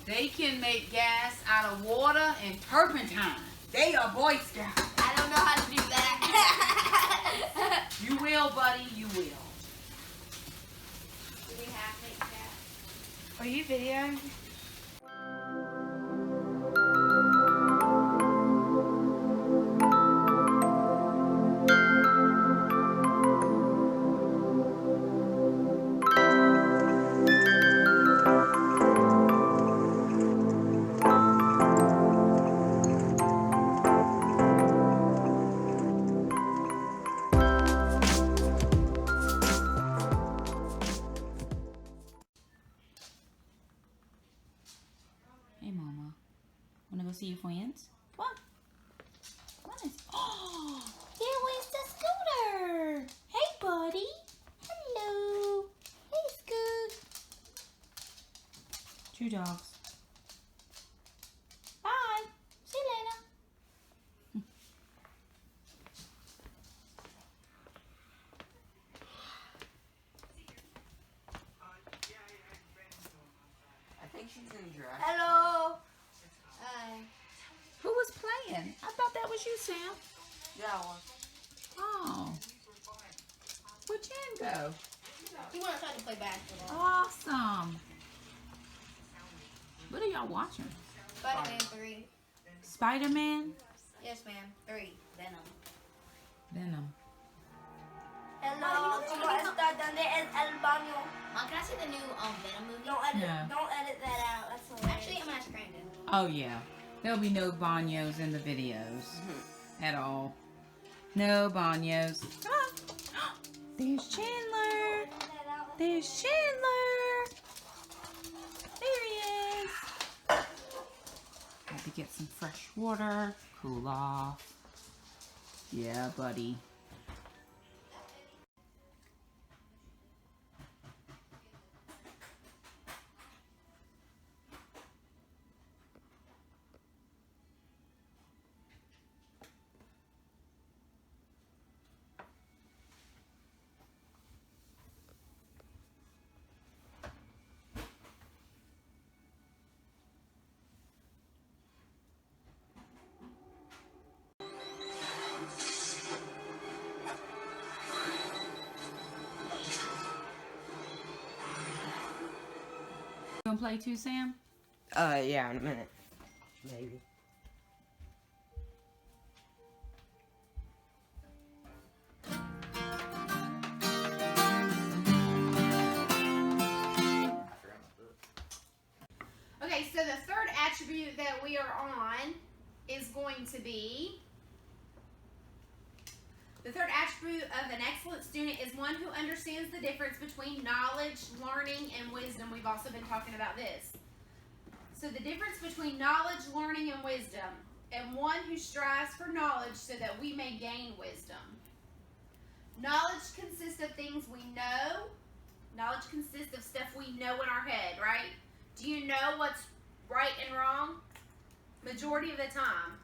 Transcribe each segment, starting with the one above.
They can make gas out of water and turpentine. They are Boy Scouts. I don't know how to do that. You will, buddy. You will. Do we have to make gas? Are you videoing? Hey, Mama. Wanna go see your friends? Come on. Come on. Oh, there went the scooter. Hey, buddy. Hello. Hey, Scoot. Two dogs. Bye. See you later. I think she's in dress. Hello. Who was playing? I thought that was you, Sam. Yeah, well, Oh. Where'd Jen go? He went outside to play basketball. Awesome. What are y'all watching? Spider-Man 3. Spider-Man? Yes, ma'am. 3. Venom. Venom. Hello. ¿Cómo está? ¿Dónde es el baño? Mom, can I see the new Venom movie? No. Don't edit that out. That's hilarious. Actually, I'm gonna ask Brandon. Oh, yeah. There'll be no baños in the videos at all. No baños. Come on. There's Chandler. There's Chandler. There he is. Had to get some fresh water. Cool off. Yeah, buddy. You gonna play too, Sam? yeah, in a minute. Maybe. Okay, so the third attribute that we are on is going to be, the third attribute of an excellent student is one who understands the difference between knowledge, learning, and wisdom. We've also been talking about this. So the difference between knowledge, learning, and wisdom, and one who strives for knowledge so that we may gain wisdom. Knowledge consists of things we know. Knowledge consists of stuff we know in our head, right? Do you know what's right and wrong? Majority of the time.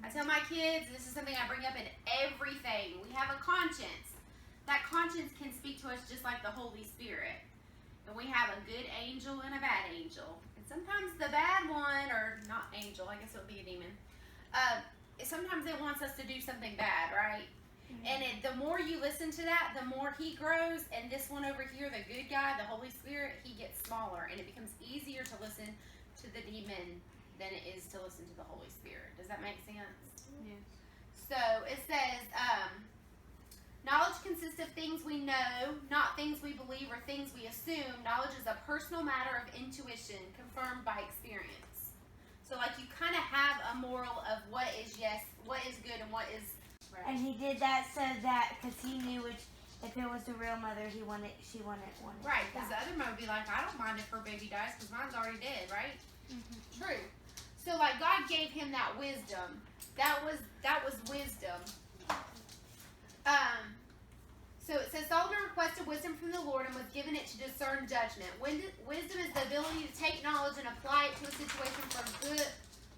I tell my kids, and this is something I bring up in everything, we have a conscience. That conscience can speak to us just like the Holy Spirit. And we have a good angel and a bad angel. And sometimes the bad one, or not angel, I guess it would be a demon, sometimes it wants us to do something bad, right? And the more you listen to that, the more he grows. And this one over here, the good guy, the Holy Spirit, he gets smaller. And it becomes easier to listen to the demon than it is to listen to the Holy Spirit. Does that make sense? Yes. So it says, knowledge consists of things we know, not things we believe or things we assume. Knowledge is a personal matter of intuition, confirmed by experience. So like you kind of have a moral of what is yes, what is good, and what is right. And he did that so that because he knew which, if it was the real mother, she wanted one. Right, because the other mom would be like, I don't mind if her baby dies because mine's already dead, right? True. So like God gave him that wisdom. That was wisdom. So it says Solomon requested wisdom from the Lord and was given it to discern judgment. Wisdom is the ability to take knowledge and apply it to a situation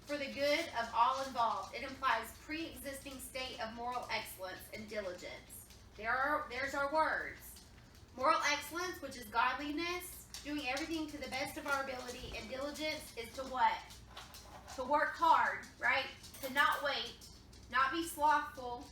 for the good of all involved. It implies pre-existing state of moral excellence and diligence. There's our words. Moral excellence, which is godliness. doing everything to the best of our ability, and diligence is to what? To work hard, right? To not wait, not be slothful.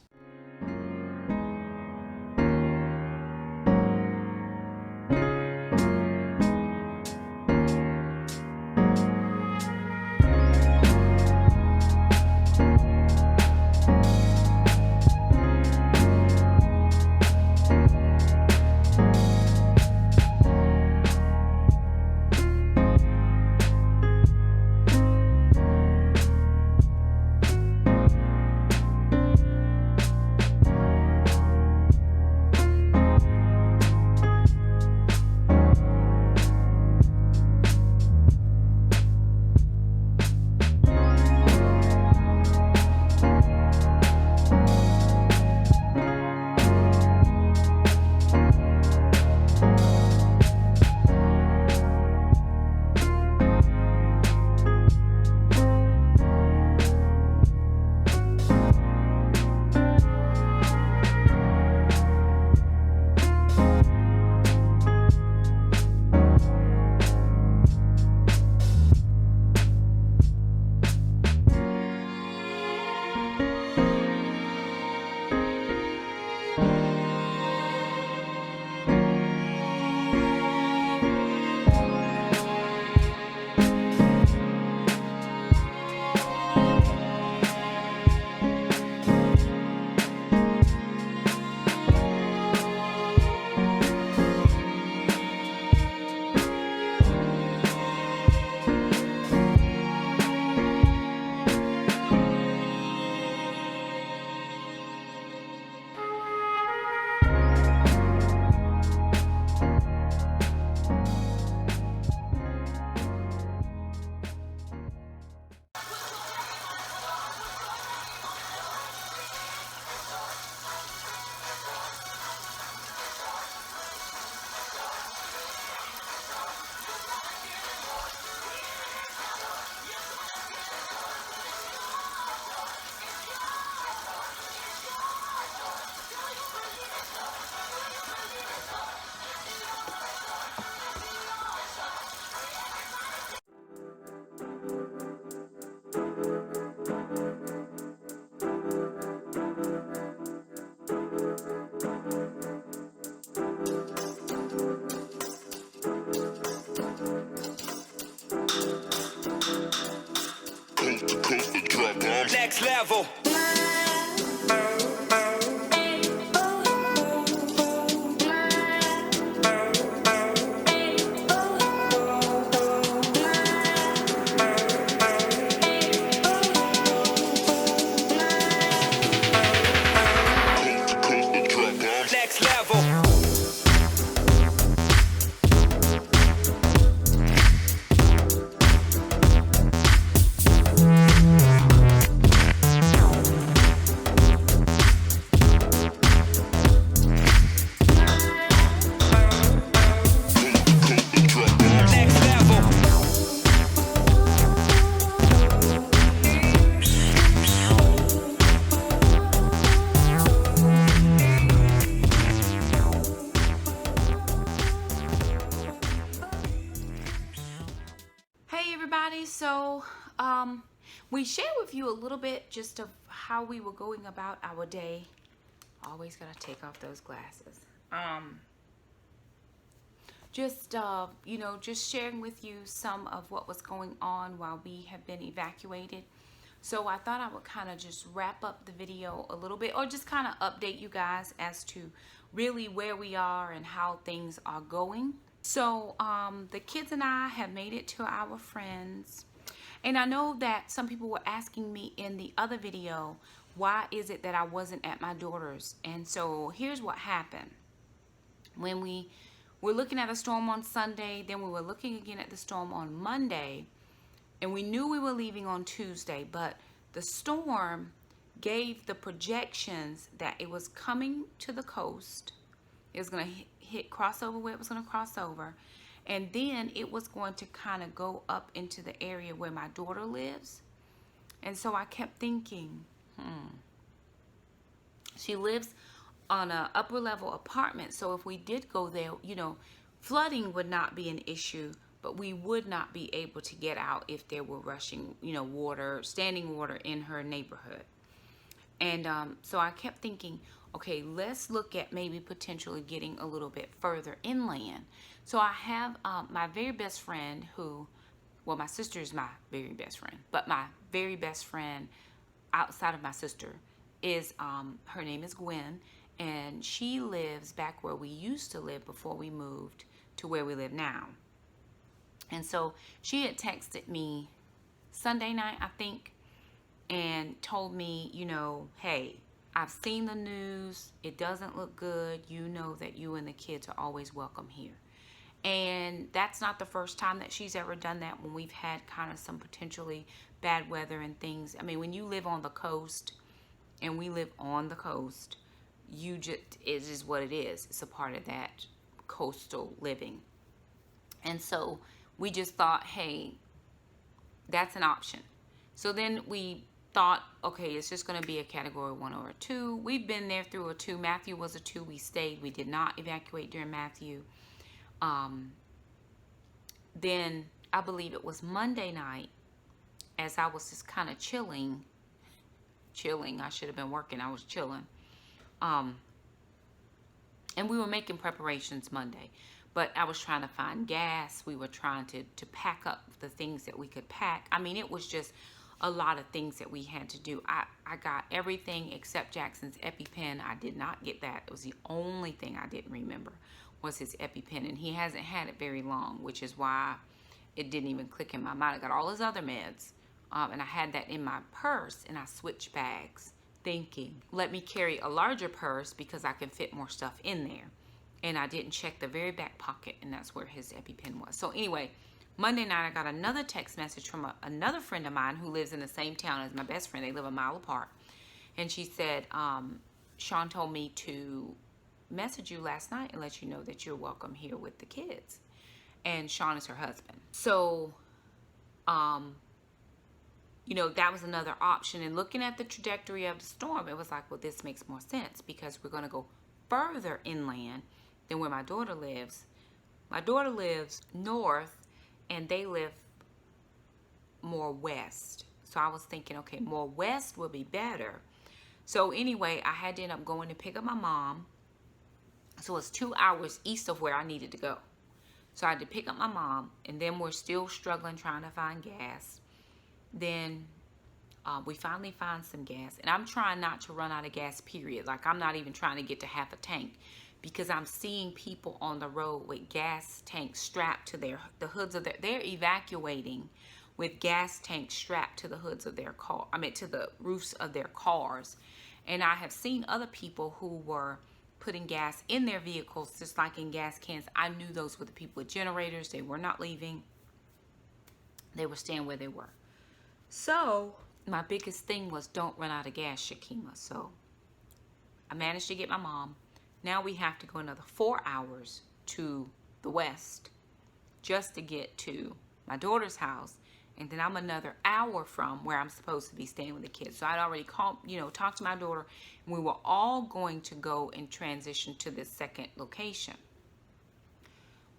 Next level. Next level. Hey everybody, so we shared with you a little bit just of how we were going about our day. Always gotta take off those glasses. Just sharing with you some of what was going on while we have been evacuated. So I thought I would kind of just wrap up the video a little bit, or just kind of update you guys as to really where we are and how things are going. So the kids and I have made it to our friends, and I know that some people were asking me in the other video, why is it that I wasn't at my daughter's? And so here's what happened. When we were looking at a storm on Sunday, then we were looking again at the storm on Monday, and we knew we were leaving on Tuesday, but the storm gave the projections that it was coming to the coast. It was going to hit crossover where it was going to cross over, and then it was going to kind of go up into the area where my daughter lives. And so I kept thinking, she lives on a upper level apartment, so if we did go there, you know, flooding would not be an issue, but we would not be able to get out if there were rushing, water, standing water in her neighborhood. And so I kept thinking, okay, let's look at maybe potentially getting a little bit further inland. So I have my very best friend my sister is my very best friend, but my very best friend outside of my sister is, her name is Gwen, and she lives back where we used to live before we moved to where we live now. And so she had texted me Sunday night, I think, and told me, hey, I've seen the news. It doesn't look good. You know that you and the kids are always welcome here. And that's not the first time that she's ever done that when we've had kind of some potentially bad weather and things. I mean, when you live on the coast, and we live on the coast, it is what it is. It's a part of that coastal living. And so we just thought, hey, that's an option. So then we thought, okay, it's just going to be a category 1 or a 2. We've been there through a 2. Matthew was a 2. We stayed. We did not evacuate during Matthew. Then I believe it was Monday night, as I was just kind of chilling. I should have been working. I was chilling. And we were making preparations Monday, but I was trying to find gas. We were trying to pack up the things that we could pack. I mean, it was just a lot of things that we had to do. I got everything except Jackson's EpiPen. I did not get that. It was the only thing I didn't remember was his EpiPen, and he hasn't had it very long, which is why it didn't even click in my mind. I got all his other meds, and I had that in my purse, and I switched bags thinking, let me carry a larger purse because I can fit more stuff in there. And I didn't check the very back pocket, and that's where his EpiPen was. So anyway, Monday night I got another text message from another friend of mine who lives in the same town as my best friend. They live a mile apart. And she said, Sean told me to message you last night and let you know that you're welcome here with the kids. And Sean is her husband. So, that was another option. And looking at the trajectory of the storm, it was like, well, this makes more sense because we're going to go further inland than where my daughter lives. My daughter lives north, and they live more west. So I was thinking, okay, more west will be better. So anyway, I had to end up going to pick up my mom. So it's 2 hours east of where I needed to go. So I had to pick up my mom, and then we're still struggling trying to find gas. Then we finally find some gas, and I'm trying not to run out of gas, period. Like, I'm not even trying to get to half a tank because I'm seeing people on the road with gas tanks strapped to the hoods of they're evacuating with gas tanks strapped to the hoods of their car. To the roofs of their cars. And I have seen other people who were putting gas in their vehicles, just like in gas cans. I knew those were the people with generators. They were not leaving. They were staying where they were. So my biggest thing was don't run out of gas, Shakima. So I managed to get my mom. Now we have to go another 4 hours to the west just to get to my daughter's house. And then I'm another hour from where I'm supposed to be staying with the kids. So I'd already called, talked to my daughter, and we were all going to go and transition to this second location.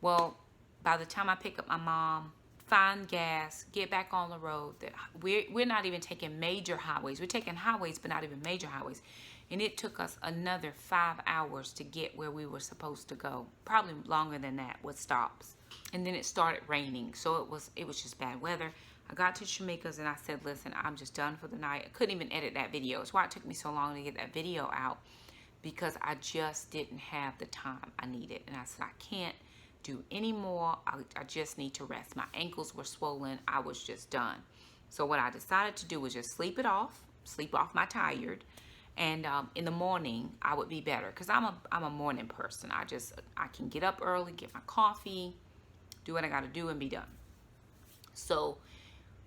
Well, by the time I pick up my mom, find gas, get back on the road, we're not even taking major highways. We're taking highways, but not even major highways. And it took us another 5 hours to get where we were supposed to go. Probably longer than that with stops. And then it started raining. So it was just bad weather. I got to Shamika's and I said, listen, I'm just done for the night. I couldn't even edit that video. It's why it took me so long to get that video out, because I just didn't have the time I needed. And I said, I can't do any more. I just need to rest. My ankles were swollen. I was just done. So what I decided to do was just sleep off my tired. And in the morning, I would be better because I'm a morning person. I can get up early, get my coffee, do what I got to do, and be done. So,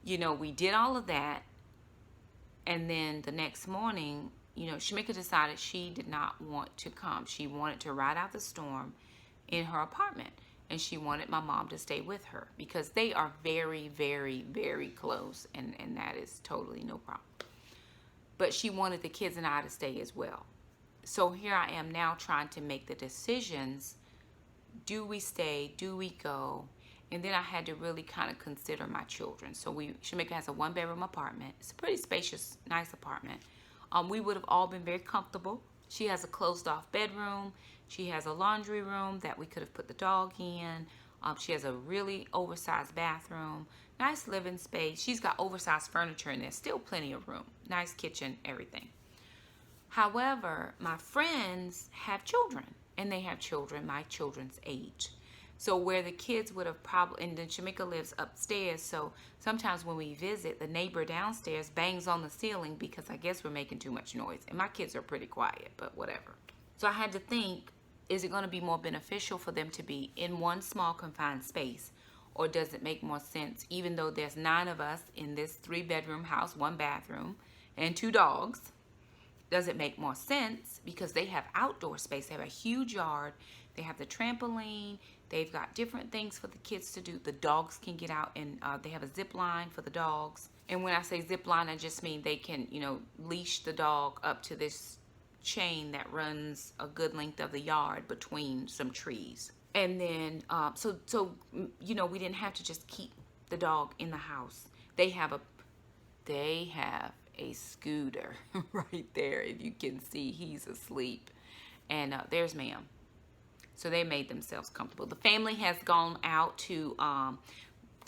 we did all of that. And then the next morning, Shamika decided she did not want to come. She wanted to ride out the storm in her apartment. And she wanted my mom to stay with her because they are very, very, very close. And that is totally no problem. But she wanted the kids and I to stay as well. So here I am now trying to make the decisions do we stay? Do we go? And then I had to really kind of consider my children. So Shamika has a 1-bedroom apartment. It's a pretty spacious, nice apartment. We would have all been very comfortable. She has a closed off bedroom. She has a laundry room that we could have put the dog in. She has a really oversized bathroom, nice living space. She's got oversized furniture and there's still plenty of room. Nice kitchen, everything. However, my friends have children, and they have children my children's age. So where the kids would have probably, and then Shamika lives upstairs, so sometimes when we visit, the neighbor downstairs bangs on the ceiling because I guess we're making too much noise. And my kids are pretty quiet, but whatever. So I had to think, is it going to be more beneficial for them to be in one small confined space? Or does it make more sense, even though there's 9 of us in this 3-bedroom house, 1 bathroom, and 2 dogs, does it make more sense because they have outdoor space? They have a huge yard. They have the trampoline. They've got different things for the kids to do. The dogs can get out, and they have a zip line for the dogs. And when I say zip line, I just mean they can, leash the dog up to this chain that runs a good length of the yard between some trees. And then, we didn't have to just keep the dog in the house. They have a scooter right there. If you can see, he's asleep. And there's ma'am. So they made themselves comfortable. The family has gone out to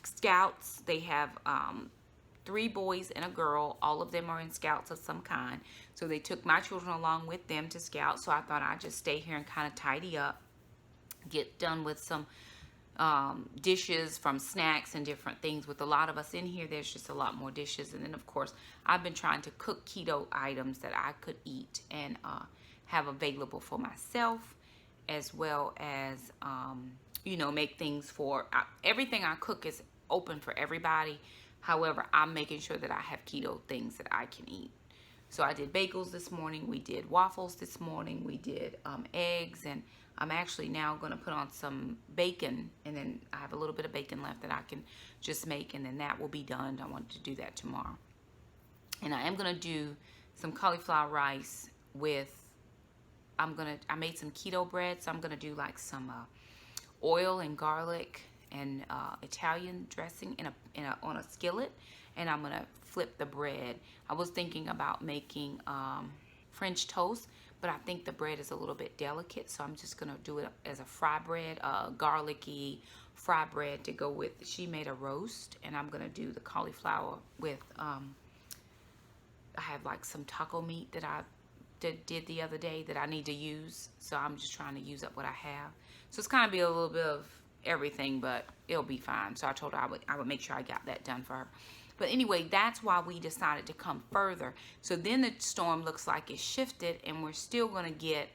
scouts. They have 3 boys and a girl. All of them are in scouts of some kind. So they took my children along with them to scout. So I thought I'd just stay here and kind of tidy up, get done with some dishes from snacks and different things. With a lot of us in here, there's just a lot more dishes. And then, of course, I've been trying to cook keto items that I could eat and have available for myself, as well as, make things for, everything I cook is open for everybody. However, I'm making sure that I have keto things that I can eat. So I did bagels this morning. We did waffles this morning. We did eggs, and I'm actually now going to put on some bacon, and then I have a little bit of bacon left that I can just make, and then that will be done. I want to do that tomorrow. And I am going to do some cauliflower rice with, I made some keto bread, so I'm going to do like some oil and garlic and Italian dressing on a skillet, and I'm going to flip the bread. I was thinking about making French toast, but I think the bread is a little bit delicate, so I'm just going to do it as a fry bread, garlicky fry bread to go with. She made a roast, and I'm going to do the cauliflower with, I have like some taco meat that I did the other day that I need to use, so I'm just trying to use up what I have. So it's kind of be a little bit of everything, but it'll be fine. So I told her I would make sure I got that done for her. But anyway, that's why we decided to come further. So then the storm looks like it shifted, and we're still going to get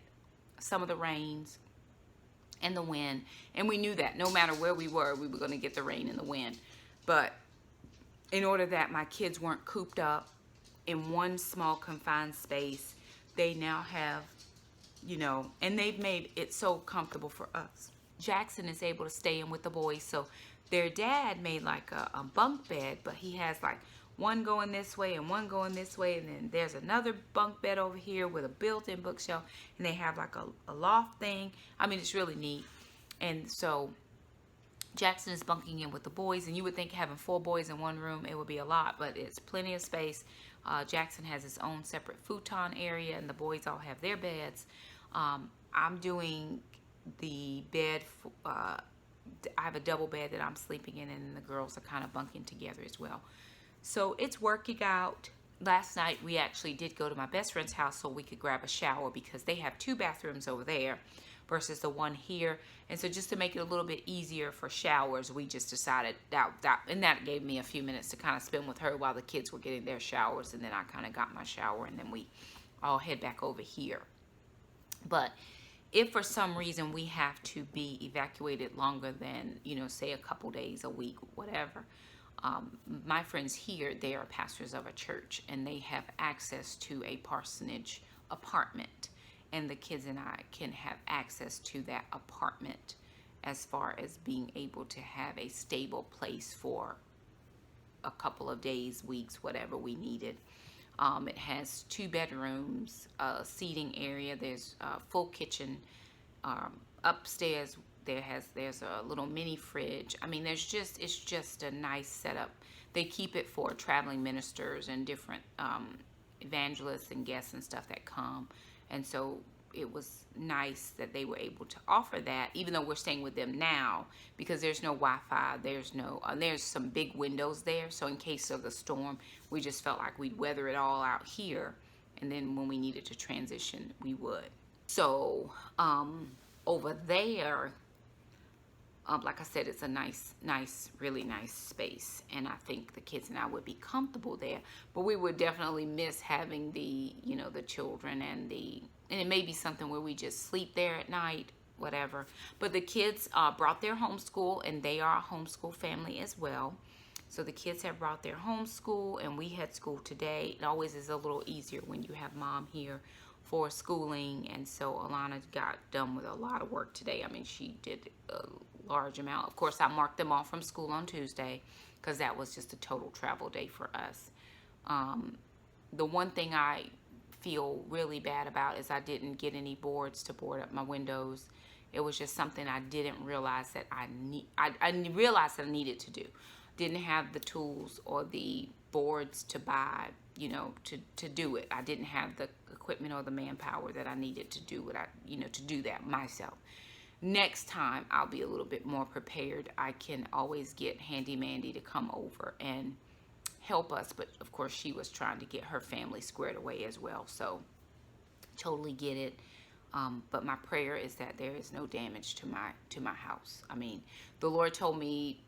some of the rains and the wind. And we knew that no matter where we were going to get the rain and the wind. But in order that my kids weren't cooped up in one small confined space, they now have, and they've made it so comfortable for us. Jackson is able to stay in with the boys, so their dad made like a bunk bed, but he has like one going this way and one going this way, and then there's another bunk bed over here with a built-in bookshelf, and they have like a loft thing. I mean, it's really neat. And so Jackson is bunking in with the boys, and you would think having 4 boys in one room, it would be a lot, but it's plenty of space. Jackson has his own separate futon area, and the boys all have their beds. I'm doing the bed, I have a double bed that I'm sleeping in, and the girls are kind of bunking together as well. So it's working out. Last night we actually did go to my best friend's house so we could grab a shower, because they have 2 bathrooms over there versus the one here. And so just to make it a little bit easier for showers, we just decided and that gave me a few minutes to kind of spend with her while the kids were getting their showers, and then I kind of got my shower, and then we all head back over here. But if for some reason we have to be evacuated longer than, say a couple days, a week, whatever, my friends here, they are pastors of a church, and they have access to a parsonage apartment, and the kids and I can have access to that apartment as far as being able to have a stable place for a couple of days, weeks, whatever we needed. It has 2 bedrooms, a seating area. There's a full kitchen. Upstairs, there's a little mini fridge. I mean, it's just a nice setup. They keep it for traveling ministers and different evangelists and guests and stuff that come. And so it was nice that they were able to offer that, even though we're staying with them now, because there's no Wi-Fi, there's some big windows there. So in case of the storm, we just felt like we'd weather it all out here, and then when we needed to transition, we would. So over there, like I said, it's a nice, really nice space, and I think the kids and I would be comfortable there. But we would definitely miss having the children, and it may be something where we just sleep there at night, whatever. But the kids brought their homeschool, and they are a homeschool family as well. So the kids have brought their homeschool, and we had school today. It always is a little easier when you have mom here for schooling, and so Alana got done with a lot of work today. I mean, she did a large amount. Of course, I marked them off from school on Tuesday because that was just a total travel day for us. The one thing I feel really bad about is I didn't get any boards to board up my windows. It was just something I didn't realize that I realized that I needed to do. Didn't have the tools or the boards to buy, to do it. I didn't have the equipment or the manpower that I needed to do to do that myself. Next time I'll be a little bit more prepared. I can always get Handy Mandy to come over and help us, but of course she was trying to get her family squared away as well, so totally get it. But my prayer is that there is no damage to my house. I mean, the Lord told me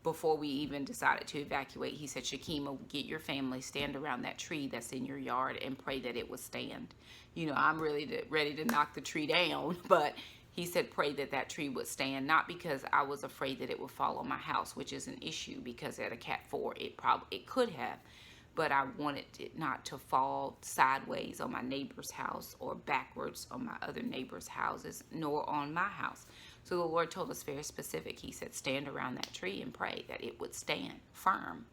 before we even decided to evacuate, he said, Shakima, get your family, stand around that tree that's in your yard and pray that it would stand. I'm really ready to knock the tree down, but he said pray that tree would stand, not because I was afraid that it would fall on my house, which is an issue because at a Cat 4 it could have, but I wanted it not to fall sideways on my neighbor's house or backwards on my other neighbor's houses, nor on my house. So the Lord told us very specific. He said stand around that tree and pray that it would stand firm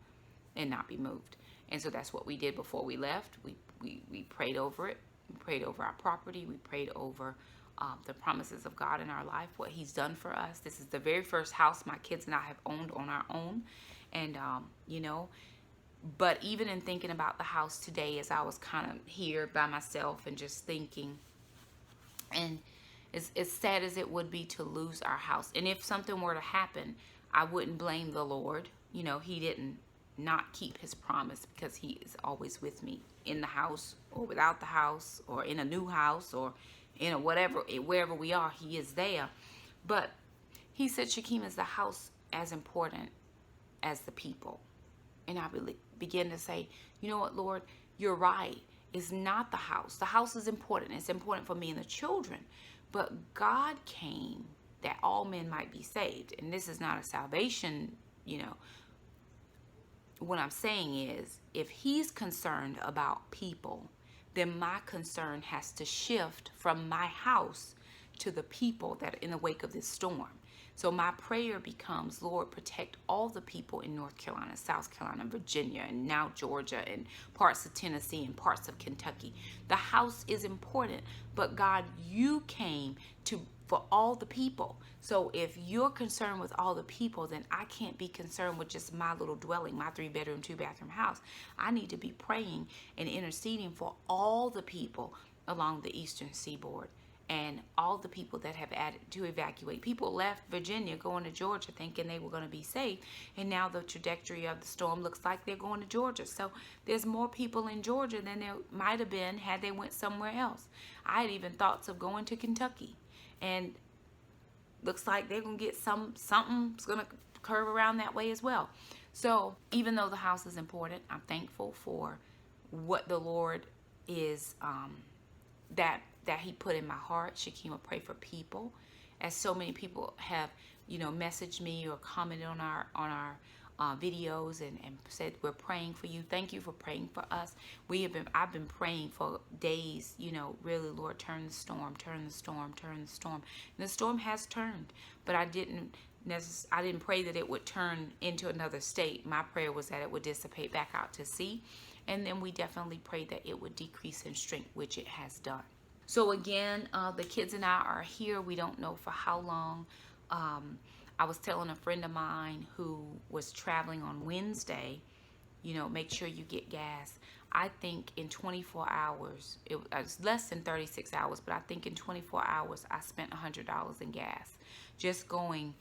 and not be moved. And so that's what we did before we left. We prayed over it. We prayed over our property. We prayed over the promises of God in our life, what he's done for us. This is the very first house my kids and I have owned on our own. And, but even in thinking about the house today, as I was kind of here by myself and just thinking, and as sad as it would be to lose our house, and if something were to happen, I wouldn't blame the Lord. He didn't not keep his promise, because he is always with me in the house or without the house or in a new house or wherever we are, he is there. But he said, Shakima, is the house as important as the people? And I began to say, you know what, Lord, you're right. It's not the house. The house is important. It's important for me and the children. But God came that all men might be saved. And this is not a salvation, What I'm saying is, if he's concerned about people, then my concern has to shift from my house to the people that are in the wake of this storm. So my prayer becomes, Lord, protect all the people in North Carolina, South Carolina, Virginia, and now Georgia, and parts of Tennessee, and parts of Kentucky. The house is important, but God, you came for all the people. So if you're concerned with all the people, then I can't be concerned with just my little dwelling, my 3-bedroom, 2-bathroom house. I need to be praying and interceding for all the people along the eastern seaboard, and all the people that have added to evacuate. People left Virginia going to Georgia thinking they were going to be safe, and now the trajectory of the storm looks like they're going to Georgia. So there's more people in Georgia than there might have been had they went somewhere else. I had even thoughts of going to Kentucky, and looks like they're going to get something's going to curve around that way as well. So even though the house is important, I'm thankful for what the Lord is, that he put in my heart. Shakima, pray for people. As so many people have, messaged me or commented on our videos and said, we're praying for you. Thank you for praying for us. I've been praying for days, really, Lord, turn the storm, turn the storm, turn the storm. And the storm has turned, but I didn't pray that it would turn into another state. My prayer was that it would dissipate back out to sea. And then we definitely prayed that it would decrease in strength, which it has done. So again, the kids and I are here. We don't know for how long. I was telling a friend of mine who was traveling on Wednesday, you know, make sure you get gas. I think in 24 hours, it was less than 36 hours, but I think in 24 hours, I spent $100 in gas. Just going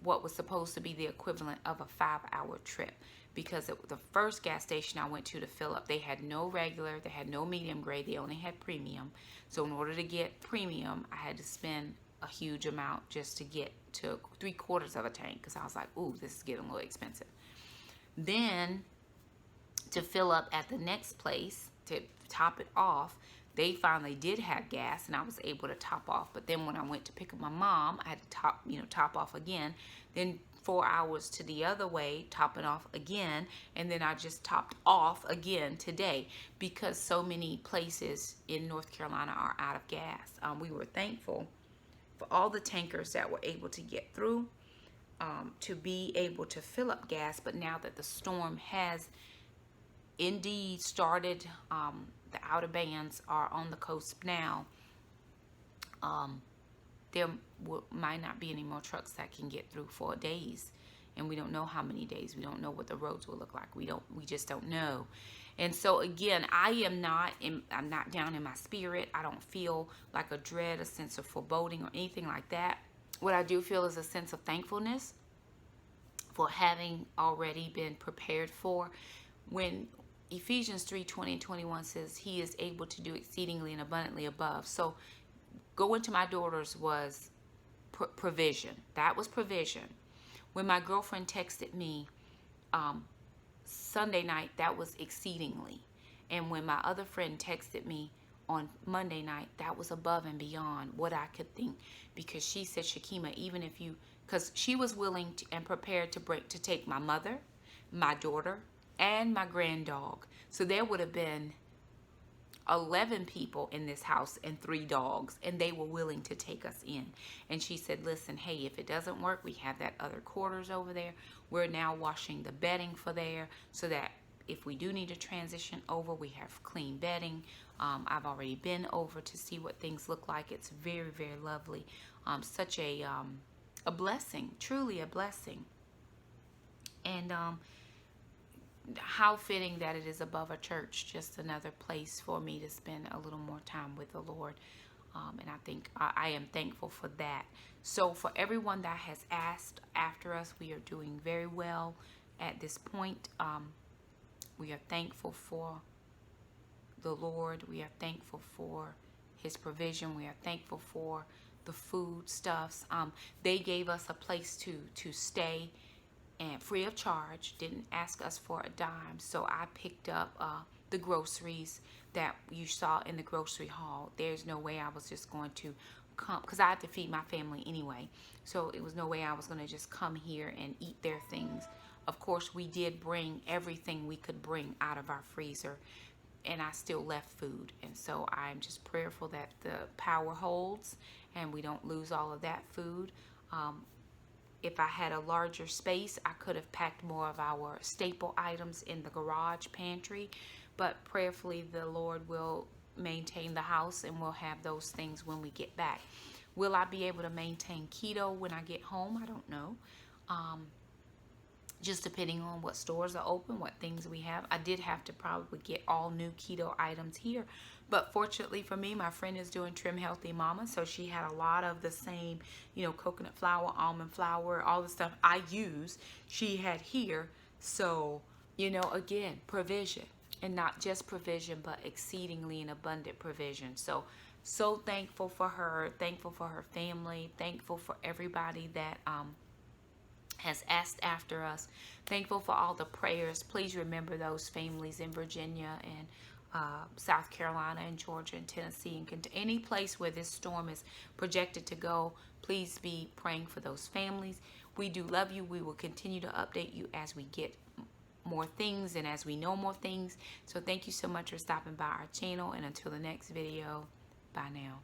what was supposed to be the equivalent of a 5-hour trip. Because the first gas station I went to fill up, they had no regular, they had no medium grade, they only had premium. So in order to get premium, I had to spend a huge amount just to get to 3/4 of a tank, because I was like, ooh, this is getting a little expensive. Then to fill up at the next place to top it off, they finally did have gas and I was able to top off. But then when I went to pick up my mom, I had to top off again. Then 4 hours to the other way, topping off again, and then I just topped off again today because so many places in North Carolina are out of gas. We were thankful for all the tankers that were able to get through to be able to fill up gas. But now that the storm has indeed started, the outer bands are on the coast now, there might not be any more trucks that can get through for days, and we don't know how many days. We don't know what the roads will look like. We just don't know. And so again, I'm not down in my spirit. I don't feel like a dread, a sense of foreboding or anything like that. What I do feel is a sense of thankfulness for having already been prepared for. When Ephesians 3:20 and 21 says he is able to do exceedingly and abundantly above. So going to my daughter's was provision. That was provision. When my girlfriend texted me Sunday night, that was exceedingly. And when my other friend texted me on Monday night, that was above and beyond what I could think. Because she said, Shakima, even if you, because she was willing to, and prepared to take my mother, my daughter, and my granddog. So there would have been 11 people in this house and 3 dogs, and they were willing to take us in. And she said, listen, hey, if it doesn't work, we have that other quarters over there. We're now washing the bedding for there so that if we do need to transition over, we have clean bedding. I've already been over to see what things look like. It's very, very lovely. Such a blessing, truly a blessing. And how fitting that it is above a church, just another place for me to spend a little more time with the Lord. And I think I am thankful for that. So for everyone that has asked after us, we are doing very well at this point. We are thankful for the Lord. We are thankful for his provision. We are thankful for the food stuffs. They gave us a place to stay, and free of charge, didn't ask us for a dime. So I picked up the groceries that you saw in the grocery haul. There's no way I was just going to come, because I had to feed my family anyway. So it was no way I was going to just come here and eat their things. Of course, we did bring everything we could bring out of our freezer, and I still left food. And so I'm just prayerful that the power holds and we don't lose all of that food. If I had a larger space, I could have packed more of our staple items in the garage pantry, but prayerfully the Lord will maintain the house and we'll have those things when we get back. Will I be able to maintain keto when I get home? I don't know. Just depending on what stores are open, what things we have. I did have to probably get all new keto items here. But fortunately for me, my friend is doing Trim Healthy Mama. So she had a lot of the same, coconut flour, almond flour, all the stuff I use, she had here. So, again, provision. And not just provision, but exceedingly and abundant provision. So thankful for her, thankful for her family, thankful for everybody that has asked after us, thankful for all the prayers. Please remember those families in Virginia and South Carolina and Georgia and Tennessee and any place where this storm is projected to go. Please be praying for those families. We do love you. We will continue to update you as we get more things and as we know more things. So thank you so much for stopping by our channel, and until the next video, bye now.